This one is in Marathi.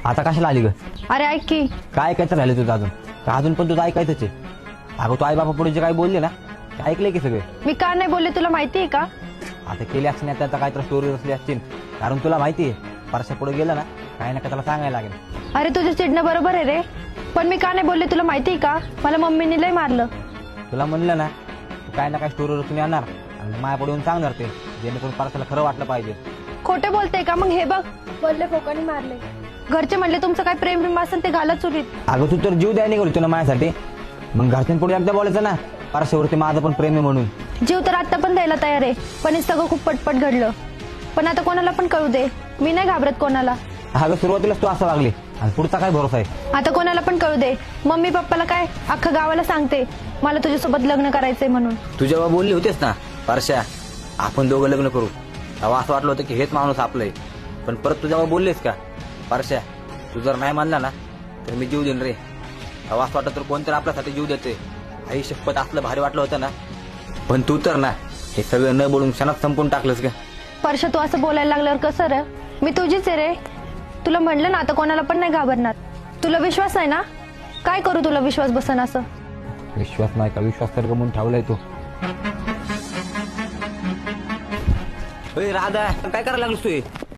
आता कशाला आली ग? अरे ऐक की. काय ऐकायचं राहिलं तुझं अजून? का अजून पण तुझं ऐकायचंच आहे? अगं तू आई बापा पुढे जे काही बोलले ना ते ऐकले की सगळे? मी का नाही बोलले तुला माहिती आहे का? आता केली असतील ना त्याचा काहीतरी स्टोरी असली असतील, कारण तुला माहिती आहे परशा पुढे गेलं ना काही ना काय त्याला सांगायला लागेल. अरे तुझं चिडणं बरोबर आहे रे, पण मी का नाही बोलले तुला माहिती आहे का? मला मम्मीने लय मारलं. तुला म्हणलं ना तू काय ना काय स्टोरी रचून येणार आणि माया पुढे येऊन सांगणार ते, जेणेकरून परशाला खरं वाटलं पाहिजे. खोटे बोलते का? मग हे बघ बोलले फोकाने मारले. घरचे म्हणले तुमचं काय प्रेम प्रेम असेल ते घालत चुलीत. अगं तू तर जीव द्याय निघाली तुला माझ्यासाठी, मग घरच्यांपुढे एकदा बोलायचं ना परशावरती माझं पण प्रेम आहे म्हणून. जीव तर आता पण द्यायला तयार आहे, पण हे सगळं खूप पटपट घडलं. पण आता कोणाला पण कळू दे, मी नाही घाबरत कोणाला. अगं सुरुवातीलाच तू असं वागली आणि पुढचा काय भरोसा आहे? आता कोणाला पण कळू दे, मम्मी पप्पाला काय अख्खं गावाला सांगते मला तुझ्यासोबत लग्न करायचंय म्हणून. तू जेव्हा बोलली होतेस ना परशा आपण दोघं लग्न करू, तेव्हा असं वाटलं होतं की हेच माणूस आपलंय. पण परत तू जेव्हा बोललेस का परशा तू जर नाही मानला ना तर मी जीव देईन रे, तेव्हा असं वाटत तर कोणतरी आपल्यासाठी जीव देते. आई शपथ असलं भारी वाटलं होतं ना, पण तू तर ना हे सगळं न बोलून क्षणात संपून टाकलंस का? परशा तू असं बोलायला लागल्यावर कसं रे? मी तुझीच आहे रे. तुला म्हणलं ना आता कोणाला पण नाही घाबरणार. तुला विश्वास आहे ना? काय करू तुला विश्वास बसन असं? विश्वास नाही का? विश्वास तर गमून ठेवलाय तू. राधा काय करायला लागलीस तू?